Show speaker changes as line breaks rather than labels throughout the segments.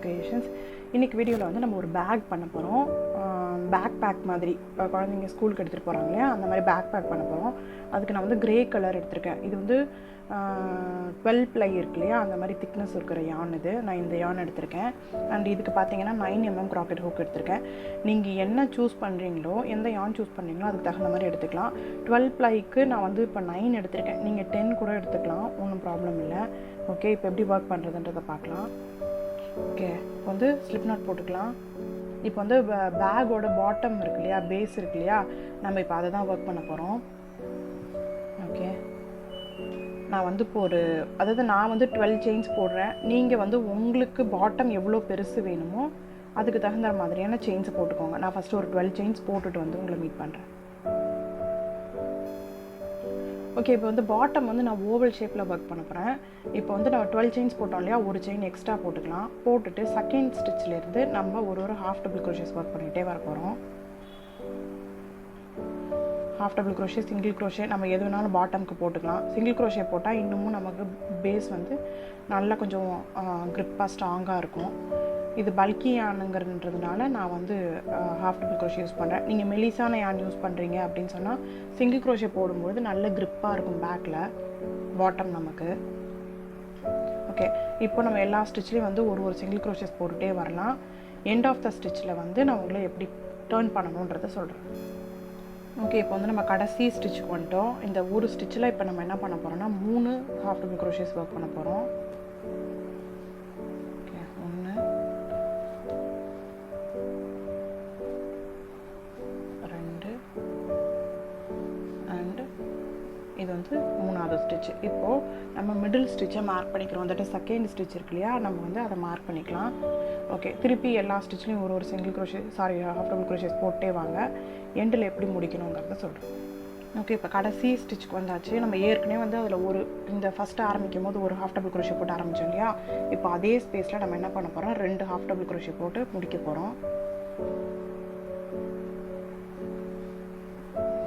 Creations. இன்னைக்கு வீடியோவில் வந்து நம்ம ஒரு பேக் பண்ண போகிறோம். பேக் பேக் மாதிரி குழந்தைங்க ஸ்கூலுக்கு எடுத்துகிட்டு போகிறாங்க இல்லையா, அந்த மாதிரி பேக் பேக் பண்ண போகிறோம். அதுக்கு நான் வந்து கிரே கலர் எடுத்திருக்கேன். இது வந்து 12 ப்ளை இருக்கு இல்லையா, அந்த மாதிரி திக்னஸ் இருக்கிற யான். இது நான் இந்த யான் எடுத்திருக்கேன். அண்ட் இதுக்கு பார்த்தீங்கன்னா 9mm க்ராக்கெட் ஹூக் எடுத்திருக்கேன். நீங்கள் என்ன சூஸ் பண்ணுறீங்களோ, எந்த யான் சூஸ் பண்ணுறீங்களோ அதுக்கு தகுந்த மாதிரி எடுத்துக்கலாம். 12 ப்ளைக்கு நான் வந்து இப்போ 9 எடுத்திருக்கேன். நீங்கள் 10 கூட எடுத்துக்கலாம், ஒன்றும் ப்ராப்ளம் இல்லை. ஓகே, இப்போ எப்படி ஒர்க் பண்ணுறதுன்றதை பார்க்கலாம். ஓகே, இப்போ வந்து ஸ்லிப் நாட் போட்டுக்கலாம். இப்போ வந்து பேக்கோட பாட்டம் இருக்கு இல்லையா, பேஸ் இருக்கு இல்லையா, நம்ம இப்போ அதை தான் ஒர்க் பண்ண போகிறோம். ஓகே, நான் வந்து இப்போ அதாவது நான் வந்து 12 செயின்ஸ் போடுறேன். நீங்கள் வந்து உங்களுக்கு பாட்டம் எவ்வளோ பெருசு வேணுமோ அதுக்கு தகுந்த மாதிரியான செயின்ஸை போட்டுக்கோங்க. நான் ஃபஸ்ட்டு ஒரு 12 செயின்ஸ் போட்டுட்டு வந்து உங்களை மீட் பண்ணுறேன். ஓகே, இப்போ வந்து பாட்டம் வந்து நான் ஓவல் ஷேப்பில் ஒர்க் பண்ண போகிறேன். இப்போ வந்து நம்ம 12 செயின்ஸ் போட்டோம் இல்லையா, ஒரு செயின் எக்ஸ்ட்ரா போட்டுக்கலாம். போட்டுட்டு செகண்ட் ஸ்டிச்சிலேருந்து நம்ம ஒரு ஹாஃப் டபுள் க்ரோஷேஸ் ஒர்க் பண்ணிகிட்டே வர போகிறோம். Half double crochet, single crochet, நம்ம எது வேணாலும் பாட்டமுக்கு போட்டுக்கலாம். சிங்கிள் க்ரோஷே போட்டால் இன்னமும் நமக்கு பேஸ் வந்து நல்லா கொஞ்சம் க்ரிப்பாக ஸ்ட்ராங்காக இருக்கும். இது பல்கி யானுங்கிறதுனால நான் வந்து ஹாஃப் டபுள் க்ரோஷே யூஸ் பண்ணுறேன். நீங்கள் மெலிசான யான் யூஸ் பண்ணுறீங்க அப்படின்னு சொன்னால் சிங்கிள் க்ரோஷே போடும்போது நல்ல க்ரிப்பாக இருக்கும் பேக்கில் பாட்டம் நமக்கு. ஓகே, இப்போ நம்ம எல்லா ஸ்டிச்லேயும் வந்து ஒரு சிங்கிள் க்ரோஷேஸ் போட்டுகிட்டே வரலாம். எண்ட் ஆஃப் த ஸ்டிச்சில் வந்து நான் உங்களை எப்படி டர்ன் பண்ணணுன்றதை சொல்கிறேன். ஓகே, இப்போ வந்து நம்ம கடைசி ஸ்டிச்சுக்கு வந்துட்டோம். இந்த ஒரு ஸ்டிச்சில் இப்போ நம்ம என்ன பண்ண போகிறோம்னா 3 ஹாஃப் டபுள் க்ரோஷேஸ் ஒர்க் பண்ண போகிறோம். ஓகே, 1 2 அண்ட் இது வந்து 3ஆவது ஸ்டிச். இப்போது நம்ம மிடில் ஸ்டிச்சை மார்க் பண்ணிக்கிறோம். தட் இஸ் செகண்ட் ஸ்டிச் இருக்கு இல்லையா, நம்ம வந்து அதை மார்க் பண்ணிக்கலாம். ஓகே, திருப்பி எல்லா ஸ்டிச்லேயும் ஒரு single crochet half double crochets போட்டே வாங்க. எண்டில் எப்படி முடிக்கணுங்கிறத சொல்கிறேன். ஓகே, இப்போ கடைசி ஸ்டிச்சுக்கு வந்தாச்சு. நம்ம ஏற்கனவே வந்து அதில் இந்த ஃபஸ்ட்டு ஆரம்பிக்கும் போது ஒரு ஹாஃப் டபுள் க்ரோஷே போட்டு ஆரம்பித்தோம் இல்லையா, இப்போ அதே ஸ்பேஸில் நம்ம என்ன பண்ண போகிறோம், 2 ஹாஃப் டபுள் க்ரோஷே போட்டு முடிக்க போகிறோம்.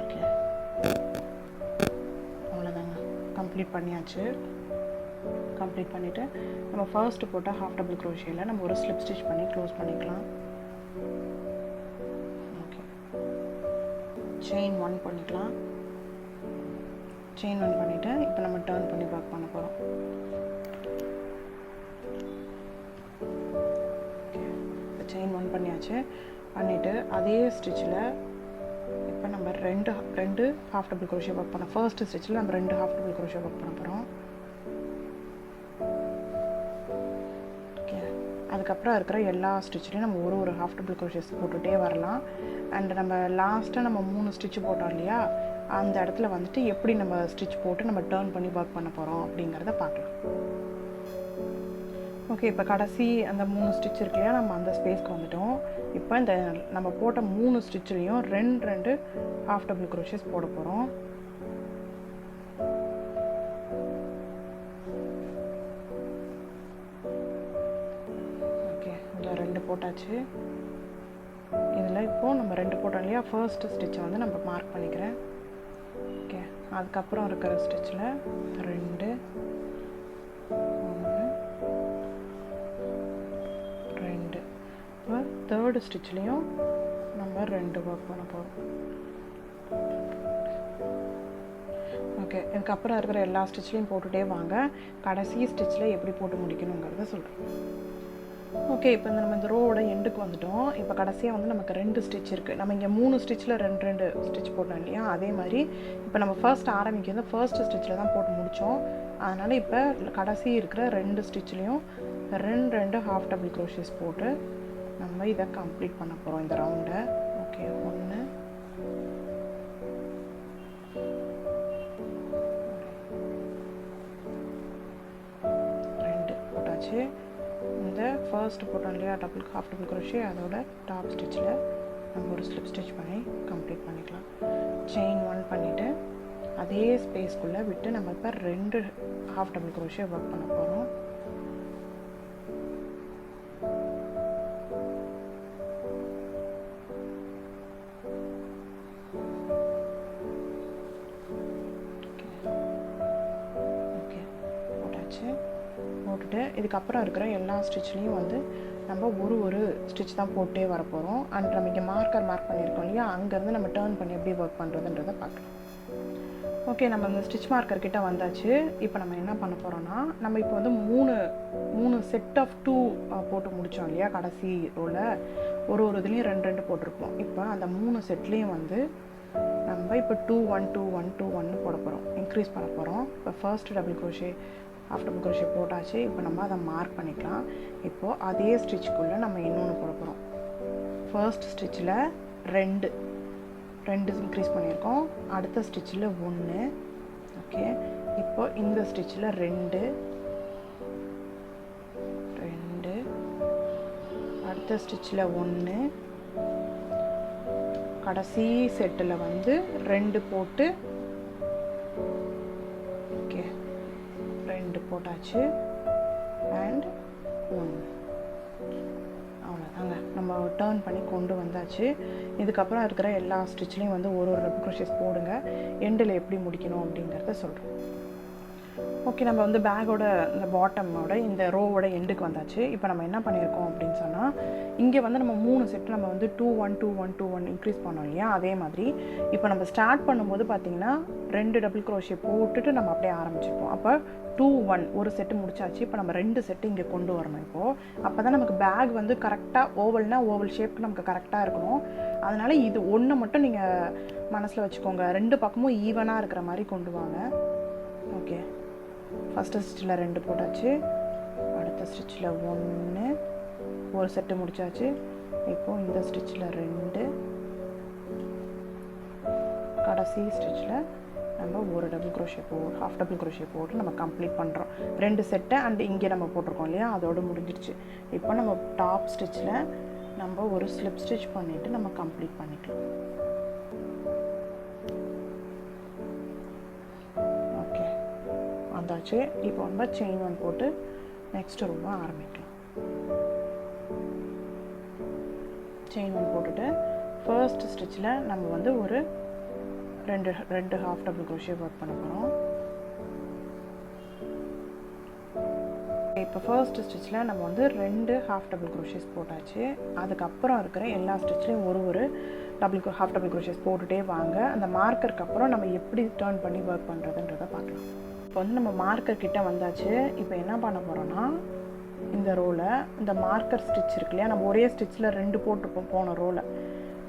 ஓகே, அவ்வளோதாங்க, கம்ப்ளீட் பண்ணியாச்சு. கம்ப்ளீட் பண்ணிவிட்டு நம்ம ஃபர்ஸ்ட்டு போட்ட ஹாஃப் டபுள் க்ரோஷேயில் நம்ம ஒரு ஸ்லிப் ஸ்டிச் பண்ணி க்ளோஸ் பண்ணிக்கலாம். ஓகே, செயின் 1 பண்ணிக்கலாம். செயின் 1 பண்ணிவிட்டு இப்போ நம்ம டர்ன் பண்ணி ஒர்க் பண்ண போகிறோம். ஓகே, இப்போ செயின் 1 பண்ணியாச்சு. பண்ணிவிட்டு அதே ஸ்டிச்சில் இப்போ நம்ம ரெண்டு ஹாஃப் டபுள் க்ரோஷே ஒர்க் பண்ண ஃபர்ஸ்ட் ஸ்டிச்சில் நம்ம 2 ஹாஃப் டபுள் க்ரோஷே ஒர்க் பண்ண போகிறோம். அதுக்கப்புறம் இருக்கிற எல்லா ஸ்டிச்லேயும் நம்ம ஒரு ஹாஃப் டபுள் க்ரோஷேஸ் போட்டுகிட்டே வரலாம். அண்ட் நம்ம லாஸ்ட்டாக நம்ம 3 ஸ்டிச்சு போட்டோம் இல்லையா, அந்த இடத்துல வந்துட்டு எப்படி நம்ம ஸ்டிச் போட்டு நம்ம டர்ன் பண்ணி ஒர்க் பண்ண போகிறோம் அப்படிங்கிறத பார்க்கலாம். ஓகே, இப்போ கடைசி அந்த 3 ஸ்டிச் இருக்கு இல்லையா, நம்ம அந்த ஸ்பேஸ்க்கு வந்துட்டோம். இப்போ இந்த நம்ம போட்ட 3 ஸ்டிச்லேயும் 2 ஹாஃப் டபுள் க்ரோஷேஸ் போட போகிறோம். போட்டாச்சு. இதில் இப்போது நம்ம 2 போட்டோம் இல்லையா, ஃபர்ஸ்ட் ஸ்டிச்சை வந்து நம்ம மார்க் பண்ணிக்கிறேன். ஓகே, அதுக்கப்புறம் இருக்கிற ஸ்டிச்சில் 2 1 2. இப்போ தேர்டு ஸ்டிச்லேயும் நம்ம 2 ஒர்க் பண்ண போகிறோம். ஓகே, இதுக்கப்புறம் இருக்கிற எல்லா ஸ்டிச்லேயும் போட்டுகிட்டே வாங்க. கடைசி ஸ்டிச்சில் எப்படி போட்டு முடிக்கணுங்கிறத சொல்கிறேன். ஓகே, இப்போ நம்ம இந்த ரோவோட எண்டுக்கு வந்துட்டோம். இப்போ கடைசியாக வந்து நமக்கு 2 ஸ்டிச் இருக்குது. நம்ம இங்கே 3 ஸ்டிச்சில் 2 ஸ்டிச் போட்டோம் இல்லையா, அதே மாதிரி இப்போ நம்ம ஃபர்ஸ்ட் ஆரம்பிக்கிறது ஃபர்ஸ்ட் ஸ்டிச்சில் தான் போட்டு முடித்தோம். அதனால் இப்போ கடைசி இருக்கிற 2 ஸ்டிச்லேயும் 2 ஹாஃப் டபுள் க்ரோஷேஸ் போட்டு நம்ம இதை கம்ப்ளீட் பண்ண போகிறோம், இந்த ரவுண்டை. ஓகே, 1 2 போட்டாச்சு. இந்த ஃபர்ஸ்ட் போட்டோம் இல்லையா ஹாஃப் டபுள் க்ரோஷே, அதோட டாப் ஸ்டிச்சில் நம்ம ஒரு ஸ்லிப் ஸ்டிச் பண்ணி கம்ப்ளீட் பண்ணிக்கலாம். செயின் 1 பண்ணிவிட்டு அதே ஸ்பேஸ்க்குள்ளே விட்டு நம்ம இப்போ 2 ஹாஃப் டபுள் க்ரோஷே ஒர்க் பண்ண போகிறோம். போட்டுட்டு இதுக்கப்புறம் இருக்கிற எல்லா ஸ்டிச்லேயும் வந்து நம்ம ஒரு ஸ்டிச் தான் போட்டே வர போகிறோம். அண்ட் நம்ம இங்கே மார்க் பண்ணியிருக்கோம் இல்லையா, அங்கேருந்து நம்ம டேர்ன் பண்ணி எப்படி ஒர்க் பண்ணுறதுன்றதை பார்க்கலாம். ஓகே, நம்ம இந்த ஸ்டிச் மார்க்கர் கிட்ட வந்தாச்சு. இப்போ நம்ம என்ன பண்ண போகிறோம்னா, நம்ம இப்போ வந்து மூணு செட் ஆஃப் 2 போட்டு முடித்தோம் இல்லையா, கடைசி ரோவில் ஒரு இதுலேயும் 2 போட்டிருப்போம். இப்போ அந்த 3 செட்லேயும் வந்து நம்ம இப்போ 2 1 2 1 2 1 போட போகிறோம், இன்க்ரீஸ் பண்ண போகிறோம். இப்போ first double crochet half double crochet போட்டாச்சு. இப்போ நம்ம அதை மார்க் பண்ணிக்கலாம். இப்போது அதே ஸ்டிச்சுக்குள்ளே நம்ம இன்னொன்று போட போகிறோம். ஃபர்ஸ்ட் ஸ்டிச்சில் 2 இன்க்ரீஸ் பண்ணியிருக்கோம். அடுத்த ஸ்டிச்சில் 1. ஓகே, இப்போ இந்த ஸ்டிச்சில் 2 அடுத்த ஸ்டிச்சில் 1, கடைசி செட்டில் வந்து 2 போட்டு, ஓகே 2 போட்டாச்சு. அண்ட் 1. அவ்வளோதாங்க, நம்ம டேர்ன் பண்ணி கொண்டு வந்தாச்சு. இதுக்கப்புறம் இருக்கிற எல்லா ஸ்டிச்லேயும் வந்து ஒரு டபுள் க்ரோஷேஸ் போடுங்க. எண்டில் எப்படி முடிக்கணும் அப்படிங்கிறத சொல்கிறோம். ஓகே, நம்ம வந்து பேக்கோட இந்த பாட்டமோட இந்த ரோவோட எண்டுக்கு வந்தாச்சு. இப்போ நம்ம என்ன பண்ணியிருக்கோம் அப்படின்னு சொன்னால், இங்கே வந்து நம்ம 3 செட்டு நம்ம வந்து 2 1 2 1 2 1 இன்க்ரீஸ் பண்ணோம் இல்லையா, அதே மாதிரி இப்போ நம்ம ஸ்டார்ட் பண்ணும்போது பார்த்திங்கன்னா 2 டபுள் க்ரோஷே போட்டுட்டு நம்ம அப்படியே ஆரம்பிச்சிருப்போம். அப்போ 2 1 ஒரு செட்டு முடிச்சாச்சு. இப்போ நம்ம 2 செட்டு இங்கே கொண்டு வரணும். இப்போது அப்போ தான் நமக்கு பேக் வந்து கரெக்டாக ஓவல் ஷேப்புக்கு நமக்கு கரெக்டாக இருக்கணும். அதனால் இது ஒன்று மட்டும் நீங்கள் மனசில் வச்சுக்கோங்க, 2 பக்கமும் ஈவனாக இருக்கிற மாதிரி கொண்டு வாங்க. ஓகே, ஃபஸ்ட்டு ஸ்டிச்சில் 2 போட்டாச்சு. அடுத்த ஸ்டிச்சில் 1 ஒரு செட்டு முடிச்சாச்சு. இப்போது இந்த ஸ்டிச்சில் 2, கடைசி ஸ்டிச்சில் நம்ம ஒரு double crochet half double crochet போட்டு நம்ம கம்ப்ளீட் பண்ணுறோம். 2 செட்டை அண்ட் இங்கே நம்ம போட்டிருக்கோம் இல்லையா, அதோடு முடிஞ்சிடுச்சு. இப்போ நம்ம டாப் ஸ்டிச்சில் நம்ம ஒரு ஸ்லிப் ஸ்டிச் பண்ணிவிட்டு நம்ம கம்ப்ளீட் பண்ணிக்கலாம். ஓகே, வந்தாச்சு. இப்போ நம்ம செயின் 1 போட்டு நெக்ஸ்ட் ரோவை ஆரம்பிக்கலாம். செயின் 1 போட்டுட்டு ஃபர்ஸ்ட் ஸ்டிச்சில் நம்ம வந்து ஒரு ரெண்டு ஹாஃப் டபுள் க்ரோஷே ஒர்க் பண்ண போகிறோம். இப்போ ஃபர்ஸ்ட் ஸ்டிச்சில் நம்ம வந்து 2 ஹாஃப் டபுள் க்ரோஷேஸ் போட்டாச்சு. அதுக்கப்புறம் இருக்கிற எல்லா ஸ்டிச்லேயும் ஒரு ஹாஃப் டபுள் க்ரோஷேஸ் போட்டுகிட்டே வாங்க. அந்த மார்க்கருக்கு அப்புறம் நம்ம எப்படி டேர்ன் பண்ணி ஒர்க் பண்ணுறதுன்றதை பார்க்கலாம். இப்போ வந்து நம்ம மார்க்கர் கிட்ட வந்தாச்சு. இப்போ என்ன பண்ண போகிறோன்னா, இந்த ரோவில் இந்த மார்க்கர் ஸ்டிச் இருக்கு இல்லையா, நம்ம ஒரே ஸ்டிச்சில் 2 போட்டிருப்போம் போன ரோவில்.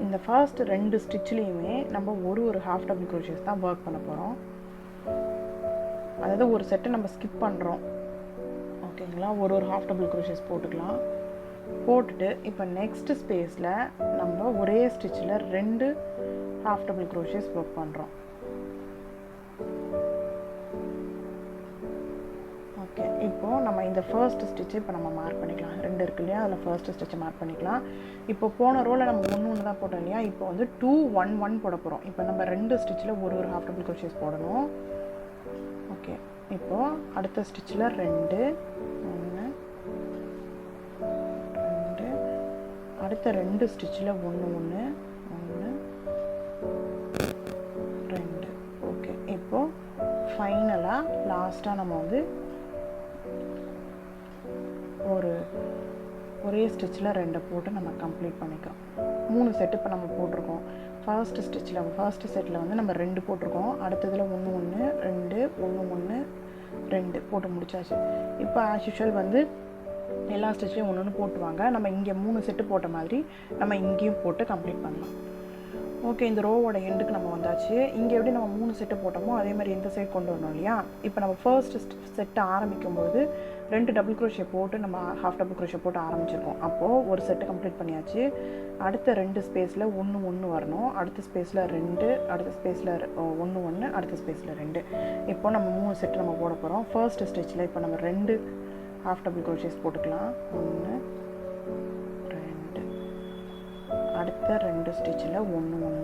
இந்த ஃபர்ஸ்ட் 2 ஸ்டிச்லேயுமே நம்ம ஒரு ஹாஃப் டபுள் க்ரோஷேஸ் தான் ஒர்க் பண்ண போகிறோம். அதாவது ஒரு செட்டை நம்ம ஸ்கிப் பண்ணுறோம். ஓகேங்களா, ஒரு ஹாஃப் டபுள் க்ரோஷேஸ் போட்டுக்கலாம். போட்டுட்டு இப்போ நெக்ஸ்ட் ஸ்பேஸில் நம்ம ஒரே ஸ்டிச்சில் 2 ஹாஃப் டபுள் க்ரோஷேஸ் ஒர்க் பண்ணுறோம். ஓகே, இப்போது நம்ம இந்த ஃபர்ஸ்ட் ஸ்டிச்சு இப்போ நம்ம மார்க் பண்ணிக்கலாம். 2 இருக்கு இல்லையா, அதில் ஃபர்ஸ்ட் ஸ்டிச்சை மார்க் பண்ணிக்கலாம். இப்போ போன ரோவில் நம்ம 1 தான் போட்டோம் இல்லையா, இப்போ வந்து 2 1 1 போட போகிறோம். இப்போ நம்ம 2 ஸ்டிச்சில் ஒரு ஹாஃப் டபுள் க்ரோஷேஸ் போடணும். ஓகே, இப்போது அடுத்த ஸ்டிச்சில் 2 1 2, அடுத்த 2 ஸ்டிச்சில் 1 1 1 2. ஓகே, இப்போது ஃபைனலாக லாஸ்ட்டாக நம்ம வந்து ஒரே ஸ்டிச்சில் 2 போட்டு நம்ம கம்ப்ளீட் பண்ணிக்கிறோம். 3 செட்டு இப்போ நம்ம போட்டிருக்கோம். ஃபர்ஸ்ட் செட்டில் வந்து நம்ம 2 போட்டிருக்கோம். அடுத்ததில் 1 1 2 1 1 2 போட்டு முடிச்சாச்சு. இப்போ ஆஸ் யூஷுவல் வந்து எல்லா ஸ்டிச்லேயும் 1 1 போட்டுவாங்க. நம்ம இங்கே 3 செட்டு போட்ட மாதிரி நம்ம இங்கேயும் போட்டு கம்ப்ளீட் பண்ணலாம். ஓகே, இந்த ரோவோட எண்டுக்கு நம்ம வந்தாச்சு. இங்கே எப்படி நம்ம 3 செட்டு போட்டோமோ அதே மாதிரி இந்த சைட் கொண்டு வரணும் இல்லையா. இப்போ நம்ம ஃபர்ஸ்ட் செட்டை ஆரம்பிக்கும்போது 2 டபுள் க்ரோஷே போட்டு நம்ம ஹாஃப் டபுள் க்ரோஷே போட்டு ஆரம்பிச்சிருக்கோம். அப்போது ஒரு செட்டு கம்ப்ளீட் பண்ணியாச்சு. அடுத்த 2 ஸ்பேஸில் 1 1 வரணும். அடுத்த ஸ்பேஸில் 2, அடுத்த ஸ்பேஸில் 1 1, அடுத்த ஸ்பேஸில் 2. இப்போ நம்ம 3 செட்டு நம்ம போட போகிறோம். ஃபர்ஸ்ட் ஸ்டிச்சில் இப்போ நம்ம 2 ஹாஃப் டபுள் க்ரோஷேஸ் போட்டுக்கலாம். 1 2, அடுத்த 2 ஸ்டிச்சில் 1 1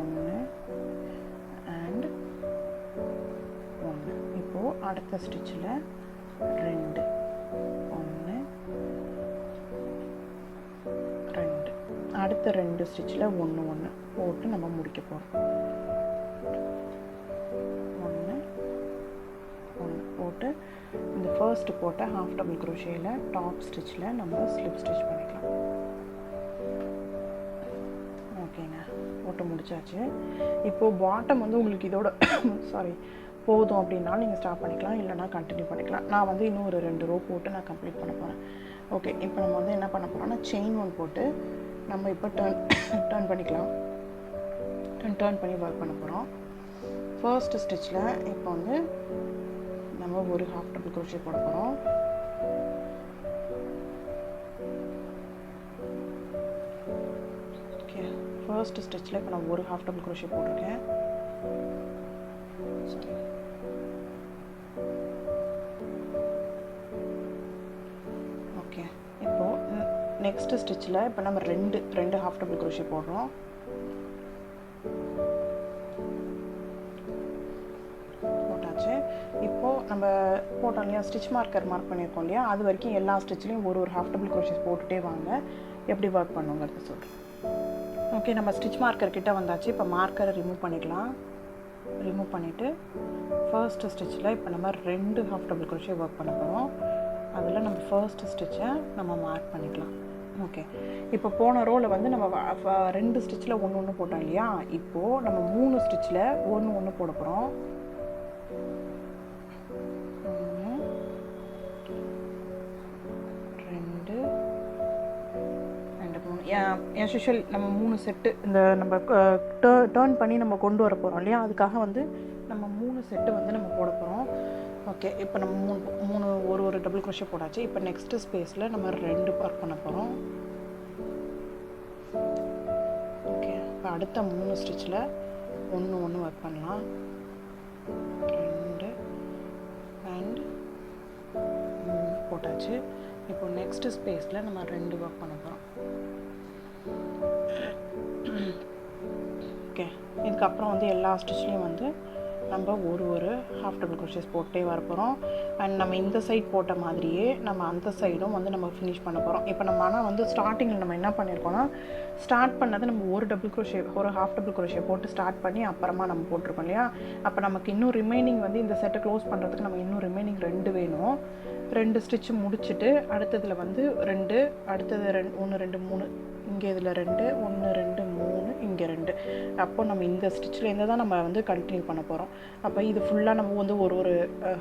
1 அண்ட் 1. இப்போது அடுத்த ஸ்டிச்சில் 2 1 2, அடுத்த 2 ஸ்டிச்சில் 1 1 போட்டு நம்ம முடிக்க போகிறோம். 1 1 போட்டு இந்த ஃபர்ஸ்ட் போட்ட ஹாஃப் டபுள் க்ரோஷேயில் டாப் ஸ்டிச்சில் நம்ம ஸ்லிப் ஸ்டிச் பண்ணிக்கலாம். முடிச்சாச்சு. இப்போது பாட்டம் வந்து உங்களுக்கு இதோட சாரி போதும் அப்படின்னா நீங்கள் ஸ்டாப் பண்ணிக்கலாம், இல்லைனா கண்டினியூ பண்ணிக்கலாம். நான் வந்து இன்னும் ஒரு 2 ரோ போட்டு நான் கம்ப்ளீட் பண்ண போகிறேன். ஓகே, இப்போ நம்ம வந்து என்ன பண்ண போகிறோம்னா செயின் 1 போட்டு நம்ம இப்போ டர்ன் பண்ணிக்கலாம். டர்ன் பண்ணி ஒர்க் பண்ண போகிறோம். ஃபர்ஸ்ட் ஸ்டிச்சில் இப்போ வந்து நம்ம ஒரு ஹாஃப் டபுள் crochet போட போகிறோம். ஓகே, ஃபர்ஸ்ட் ஸ்டிச்சில் இப்போ நான் ஒரு ஹாஃப் டபுள் crochet போட்டிருக்கேன். Sorry, okay. இப்போது நெக்ஸ்ட் ஸ்டிச்சில் இப்போ நம்ம ரெண்டு ஹாஃப் டபுள் crochet போடுறோம். போட்டாச்சு. இப்போது நம்ம போட்டோம் இல்லையா, ஸ்டிச் மார்க்கர் மார்க் பண்ணியிருக்கோம் இல்லையா, அது வரைக்கும் எல்லா ஸ்டிச்லேயும் ஒரு ஹாஃப் டபுள் crochet போட்டுகிட்டே வாங்க. எப்படி ஒர்க் பண்ணுங்கிறது சொல்கிறேன். ஓகே, நம்ம ஸ்டிச் மார்க்கர் கிட்ட வந்தாச்சு. இப்போ மார்க்கரை ரிமூவ் பண்ணிக்கலாம். ரிமூவ் பண்ணிவிட்டு ஃபர்ஸ்ட் ஸ்டிச்சில் இப்போ நம்ம 2 ஹாஃப் டபுள் crochet ஒர்க் பண்ண போகிறோம். அதில் நம்ம ஃபர்ஸ்ட் ஸ்டிச்சை நம்ம மார்க் பண்ணிக்கலாம். ஓகே, இப்போ போன ரோவில் வந்து நம்ம 2 ஸ்டிச்சில் ஒன்று போட்டோம் இல்லையா, இப்போது நம்ம 3 ஸ்டிச்சில் ஒன்று போட போகிறோம். 1 2 3 as usual நம்ம 3 செட்டு இந்த நம்ம டர்ன் பண்ணி நம்ம கொண்டு வர போகிறோம் இல்லையா, அதுக்காக வந்து நம்ம 3 செட்டு வந்து நம்ம போட போகிறோம். ஓகே, இப்போ நம்ம மூணு ஒரு டபுள் crochet போடாச்சு. இப்போ நெக்ஸ்ட்டு ஸ்பேஸில் நம்ம 2 ஒர்க் பண்ண போகிறோம். ஓகே, இப்போ அடுத்த 3 ஸ்டிச்சில் ஒன்று ஒர்க் பண்ணலாம். 2 அண்ட் 3 போட்டாச்சு. இப்போ நெக்ஸ்ட்டு ஸ்பேஸில் நம்ம 2 ஒர்க் பண்ண போகிறோம். ஓகே, இதுக்கப்புறம் வந்து எல்லா ஸ்டிச்லேயும் வந்து நம்ம ஒரு ஹாஃப் டபுள் crochet போட்டே வர போகிறோம். அண்ட் நம்ம இந்த சைட் போட்ட மாதிரியே நம்ம அந்த சைடும் வந்து நம்ம ஃபினிஷ் பண்ண போகிறோம். இப்போ நம்ம ஆனால் வந்து ஸ்டார்டிங்கில் நம்ம என்ன பண்ணியிருக்கோம்னா, ஸ்டார்ட் பண்ணது நம்ம ஒரு ஹாஃப் டபுள் crochet போட்டு ஸ்டார்ட் பண்ணி அப்புறமா நம்ம போட்டிருக்கோம் இல்லையா. அப்போ நமக்கு இன்னும் ரிமைனிங் வந்து இந்த செட்டை க்ளோஸ் பண்ணுறதுக்கு நம்ம இன்னும் ரிமைனிங் 2 வேணும். 2 ஸ்டிச்சு முடிச்சுட்டு அடுத்ததில் வந்து 2, அடுத்தது 1 2 3, இங்கே இதில் 2 1 2 3, இங்கே 2. அப்போ நம்ம இந்த ஸ்டிச்சிலேருந்து தான் நம்ம வந்து கண்டினியூ பண்ண போகிறோம். அப்போ இது ஃபுல்லாக நம்ம வந்து ஒரு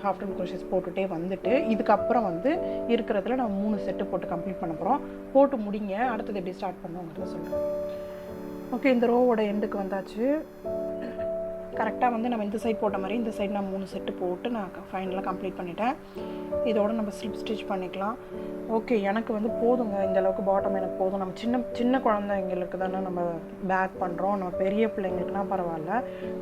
ஹாஃப் டபுள் crochet போட்டுகிட்டே வந்துட்டு இதுக்கப்புறம் வந்து இருக்கிறதுல நம்ம 3 செட்டு போட்டு கம்ப்ளீட் பண்ண போகிறோம். போட்டு முடிங்க, அடுத்தது எப்படி ஸ்டார்ட் பண்ணுவோங்கிறத சொல்கிறேன். ஓகே, இந்த ரோவோட எண்டுக்கு வந்தாச்சு. கரெக்டாக வந்து நம்ம இந்த சைட் போட்ட மாதிரி இந்த சைடு நான் 3 செட்டு போட்டு நான் ஃபைனலாக கம்ப்ளீட் பண்ணிட்டேன். இதோட நம்ம ஸ்லிப் ஸ்டிச் பண்ணிக்கலாம். ஓகே, எனக்கு வந்து போதுங்க, இந்த அளவுக்கு பாட்டம் எனக்கு போதும். நம்ம சின்ன குழந்தைங்களுக்கு தானே நம்ம பேக் பண்ணுறோம், நம்ம பெரிய பிள்ளைங்களுக்குனா பரவாயில்ல.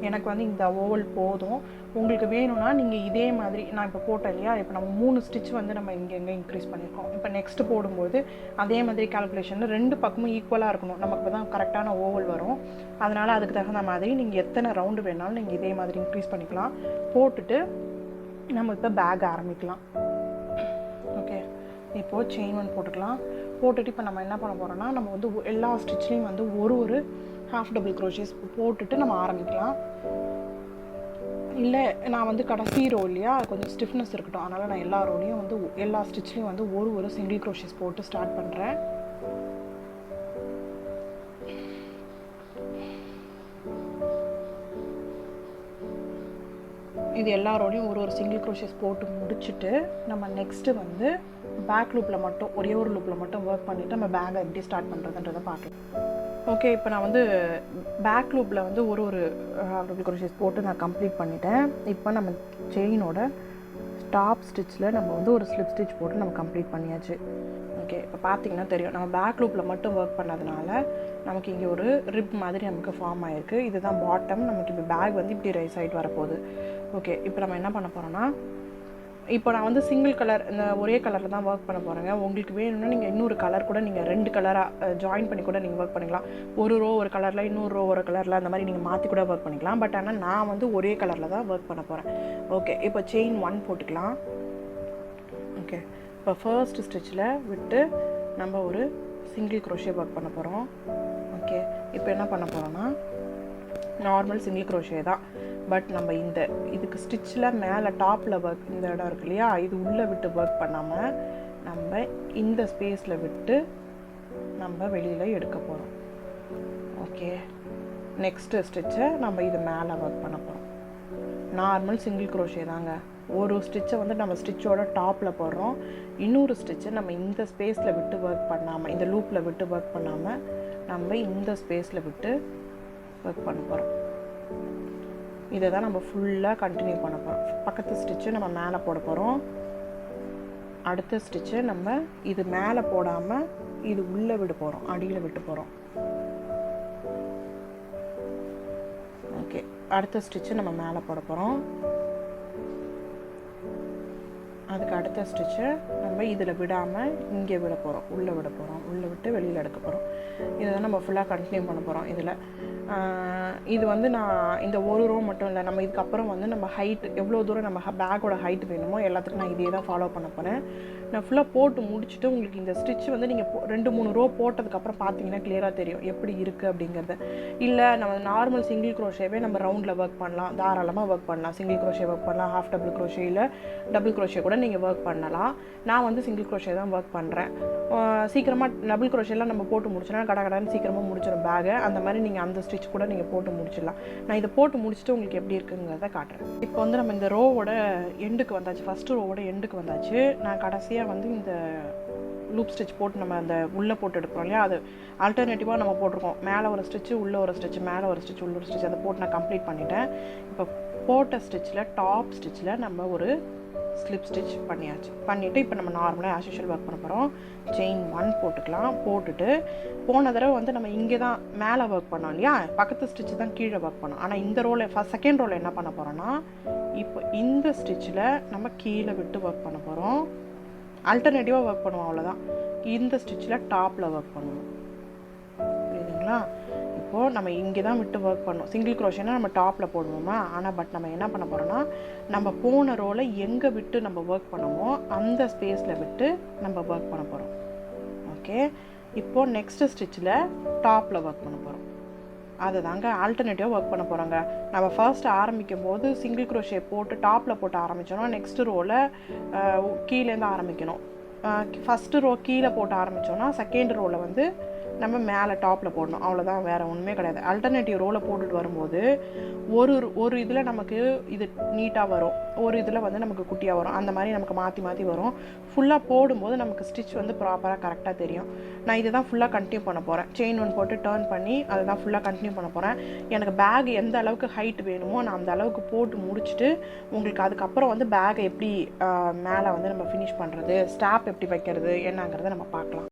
எனக்கு வந்து இந்த ஓவல் போதும். உங்களுக்கு வேணும்னா நீங்கள் இதே மாதிரி நான் இப்போ போட்டேன் இல்லையா, இப்போ நம்ம 3 ஸ்டிச் வந்து நம்ம இங்கே இன்க்ரீஸ் பண்ணியிருக்கோம். இப்போ நெக்ஸ்ட்டு போடும்போது அதே மாதிரி கால்குலேஷனில் 2 பக்கமும் ஈக்குவலாக இருக்கணும். நமக்கு இப்போ தான் கரெக்டான ஓவல் வரும். அதனால் அதுக்கு தகுந்த மாதிரி நீங்கள் எத்தனை ரவுண்டு வேணாலும் நீங்கள் இதே மாதிரி இன்க்ரீஸ் பண்ணிக்கலாம். போட்டுட்டு நம்ம இப்போ பேக் ஆரம்பிக்கலாம். ஓகே, இப்போது செயின் 1 போட்டுக்கலாம். போட்டுட்டு இப்போ நம்ம என்ன பண்ண போகிறோம்னா, நம்ம வந்து எல்லா ஸ்டிச்லேயும் வந்து ஒரு ஹாஃப் டபுள் crochet போட்டுட்டு நம்ம ஆரம்பிக்கலாம். இல்லை நான் வந்து கடைசி ரோ இல்லையா, கொஞ்சம் ஸ்டிஃப்னஸ் இருக்கட்டும், அதனால் நான் எல்லா ரோலையும் வந்து எல்லா ஸ்டிச்லேயும் வந்து ஒரு சிங்கிள் crochet போட்டு ஸ்டார்ட் பண்ணுறேன். இது எல்லா ரோலையும் ஒரு சிங்கிள் crochet போட்டு முடிச்சுட்டு நம்ம நெக்ஸ்ட்டு வந்து பேக் லூப்பில் மட்டும் ஒரே ஒரு லூப்பில் மட்டும் ஒர்க் பண்ணிவிட்டு நம்ம பேக்கை எப்படி ஸ்டார்ட் பண்ணுறதுன்றதை பார்க்கலாம். ஓகே, இப்போ நான் வந்து பேக் லூப்பில் வந்து ஒரு ஹாஃப் டபுள் crochet போட்டு நான் கம்ப்ளீட் பண்ணிட்டேன். இப்போ நம்ம செயினோட டாப் ஸ்டிச்சில் நம்ம வந்து ஒரு ஸ்லிப் ஸ்டிச் போட்டு நம்ம கம்ப்ளீட் பண்ணியாச்சு. ஓகே, இப்போ பார்த்தீங்கன்னா தெரியும், நம்ம பேக் லூப்பில் மட்டும் ஒர்க் பண்ணதுனால நமக்கு இங்கே ஒரு ரிப் மாதிரி நமக்கு ஃபார்ம் ஆகிருக்கு. இதுதான் பாட்டம். நமக்கு இப்போ பேக் வந்து இப்படி ரைஸ் ஆகிட்டு வரப்போகுது. ஓகே, இப்போ நம்ம என்ன பண்ண போகிறோன்னா, இப்போ நான் வந்து சிங்கிள் கலர் இந்த ஒரே கலரில் தான் ஒர்க் பண்ண போகிறேங்க. உங்களுக்கு வேணும்னா நீங்கள் இன்னொரு கலர் கூட நீங்கள் 2 கலராக ஜாயின் பண்ணி கூட நீங்கள் ஒர்க் பண்ணிக்கலாம். ஒரு ரோ ஒரு கலரில், இன்னொரு ரோ ஒரு கலரில், அந்த மாதிரி நீங்கள் மாற்றி கூட ஒர்க் பண்ணிக்கலாம். பட் ஆனால் நான் வந்து ஒரே கலரில் தான் ஒர்க் பண்ண போகிறேன். ஓகே, இப்போ செயின் 1 போட்டுக்கலாம். ஓகே, இப்போ ஃபர்ஸ்ட் ஸ்டிச்சில் விட்டு நம்ம ஒரு சிங்கிள் crochet ஒர்க் பண்ண போகிறோம். ஓகே, இப்போ என்ன பண்ண போகிறோன்னா, நார்மல் சிங்கிள் crochet தான். பட் நம்ம இதுக்கு ஸ்டிச்சில் மேலே டாப்பில் ஒர்க் இந்த இடம் இருக்கு இல்லையா, இது உள்ளே விட்டு ஒர்க் பண்ணாமல் நம்ம இந்த ஸ்பேஸில் விட்டு நம்ம வெளியில் எடுக்க போகிறோம். ஓகே, நெக்ஸ்ட்டு ஸ்டிச்சை நம்ம இது மேலே ஒர்க் பண்ண போகிறோம். நார்மல் சிங்கிள் க்ரோஷே தாங்க. ஒரு ஸ்டிச்சை வந்து நம்ம ஸ்டிச்சோட டாப்பில் போடுறோம், இன்னொரு ஸ்டிச்சை நம்ம இந்த ஸ்பேஸில் விட்டு ஒர்க் பண்ணாமல், இந்த லூப்பில் விட்டு ஒர்க் பண்ணாமல் நம்ம இந்த ஸ்பேஸில் விட்டு ஒர்க் பண்ண போகிறோம். இதை தான் நம்ம ஃபுல்லாக கண்டினியூ பண்ண போகிறோம். பக்கத்து ஸ்டிச்சு நம்ம மேலே போட போகிறோம். அடுத்த ஸ்டிச்சை நம்ம இது மேலே போடாமல் இது உள்ளே விட போகிறோம், அடியில் விட்டு போகிறோம். ஓகே, அடுத்த ஸ்டிச்சு நம்ம மேலே போட போகிறோம். அதுக்கு அடுத்த ஸ்டிச்சை நம்ம இதில் விடாமல் இங்கே விட போகிறோம், உள்ளே விட போகிறோம், உள்ளே விட்டு வெளியில் எடுக்க போகிறோம். இதை தான் நம்ம ஃபுல்லாக கண்டினியூ பண்ண போகிறோம். இதில் இது வந்து நான் இந்த ஒரு ரோ மட்டும் இல்லை, நம்ம இதுக்கப்புறம் வந்து நம்ம ஹைட் எவ்வளோ தூரம் நம்ம பேக்கோட ஹைட் வேணுமோ எல்லாத்துக்கும் நான் இதே தான் ஃபாலோ பண்ண போகிறேன். நான் ஃபுல்லாக போட்டு முடிச்சுட்டு உங்களுக்கு இந்த ஸ்டிச் வந்து நீங்கள் 2-3 ரோ போட்டதுக்கப்புறம் பார்த்தீங்கன்னா கிளியராக தெரியும் எப்படி இருக்குது அப்படிங்கிறது. இல்லை நம்ம நார்மல் சிங்கிள் க்ரோஷேவே நம்ம ரவுண்டில் ஒர்க் பண்ணலாம், தாராளமாக ஒர்க் பண்ணலாம். சிங்கிள் க்ரோஷே ஒர்க் பண்ணலாம், ஹாஃப் டபுள் க்ரோஷே இல்லை டபுள் க்ரோஷே கூட நீங்கள் ஒர்க் பண்ணலாம். நான் வந்து சிங்கிள் க்ரோஷே தான் ஒர்க் பண்ணுறேன். சீக்கிரமாக டபுள் க்ரோஷேலாம் நம்ம போட்டு முடிச்சோன்னா கடான்னு சீக்கிரமாக முடிச்சிடும் பேகை. அந்த மாதிரி நீங்கள் அந்த ஸ்டிச் கூட நீங்கள் போட்டு முடிச்சிடலாம். நான் இதை போட்டு முடிச்சுட்டு உங்களுக்கு எப்படி இருக்குங்கிறத காட்டுறேன். இப்போ வந்து நம்ம இந்த ரோவோட எண்டுக்கு வந்தாச்சு, ஃபஸ்ட்டு ரோவோட எண்டுக்கு வந்தாச்சு. நான் கடைசியாக வந்து இந்த லூப் ஸ்டிச் போட்டு நம்ம அந்த உள்ளே போட்டு எடுக்கிறோம் இல்லையா, அது ஆல்டர்னேட்டிவாக நம்ம போட்டிருக்கோம். மேலே ஒரு ஸ்டிச்சு, உள்ளே ஒரு ஸ்டிச்சு, மேலே ஒரு ஸ்டிச், உள்ள ஒரு ஸ்டிச், அதை போட்டு நான் கம்ப்ளீட் பண்ணிட்டேன். இப்போ போட்ட ஸ்டிச்சில் டாப் ஸ்டிச்சில் நம்ம ஒரு ஸ்லிப் ஸ்டிச் பண்ணிவிட்டு இப்போ நம்ம நார்மலாக ஆஸ் யூஷுவல் ஒர்க் பண்ண போகிறோம். செயின் 1 போட்டுக்கலாம். போட்டுட்டு போன தடவை வந்து நம்ம இங்கே தான் மேலே ஒர்க் பண்ணோம் இல்லையா, பக்கத்து ஸ்டிச்சு தான் கீழே ஒர்க் பண்ணோம். ஆனால் இந்த ரோவில் செகண்ட் ரோவில் என்ன பண்ண போகிறோன்னா, இப்போ இந்த ஸ்டிச்சில் நம்ம கீழே விட்டு ஒர்க் பண்ண போகிறோம். ஆல்டர்னேட்டிவாக ஒர்க் பண்ணுவோம், அவ்வளோதான். இந்த ஸ்டிச்சில் டாப்பில் ஒர்க் பண்ணுவோம். புரியுதுங்களா? இப்போது நம்ம இங்கே தான் விட்டு ஒர்க் பண்ணோம். சிங்கிள் க்ரோஷேனா நம்ம டாப்பில் போடுவோமா, ஆனால் பட் நம்ம என்ன பண்ண போகிறோன்னா, நம்ம போன ரோவில் எங்கே விட்டு நம்ம ஒர்க் பண்ணுமோ அந்த ஸ்பேஸில் விட்டு நம்ம ஒர்க் பண்ண போகிறோம். ஓகே, இப்போது நெக்ஸ்ட்டு ஸ்டிச்சில் டாப்பில் ஒர்க் பண்ண போகிறோம். அதை தாங்க ஆல்டர்னேட்டிவாக ஒர்க் பண்ண போகிறோங்க. நம்ம ஃபர்ஸ்ட் ஆரம்பிக்கும் போது சிங்கிள் க்ரோஷே போட்டு டாப்பில் போட்டு ஆரம்பித்தோன்னா நெக்ஸ்ட்டு ரோவில் கீழேருந்து ஆரம்பிக்கணும். ஃபஸ்ட்டு ரோ கீழே போட்டு ஆரம்பித்தோன்னா செகண்ட் ரோவில் வந்து நம்ம மேலே டாப்பில் போடணும், அவ்வளோதான். வேறு ஒன்றுமே கிடையாது. ஆல்டர்னேட்டிவ் ரோவில் போட்டுட்டு வரும்போது ஒரு இதில் நமக்கு இது நீட்டாக வரும், ஒரு இதில் வந்து நமக்கு குட்டியாக வரும், அந்த மாதிரி நமக்கு மாற்றி மாற்றி வரும். ஃபுல்லாக போடும்போது நமக்கு ஸ்டிச் வந்து ப்ராப்பராக கரெக்டாக தெரியும். நான் இதை தான் ஃபுல்லாக கண்டினியூ பண்ண போகிறேன். செயின் 1 போட்டு டர்ன் பண்ணி அதை தான் ஃபுல்லாக கண்டினியூ பண்ண போகிறேன். எனக்கு பேக் எந்த அளவுக்கு ஹைட் வேணுமோ நான் அந்த அளவுக்கு போட்டு முடிச்சுட்டு உங்களுக்கு அதுக்கப்புறம் வந்து பேக்கை எப்படி மேலே வந்து நம்ம ஃபினிஷ் பண்ணுறது, ஸ்டாப் எப்படி வைக்கிறது என்னங்கிறத நம்ம பார்க்கலாம்.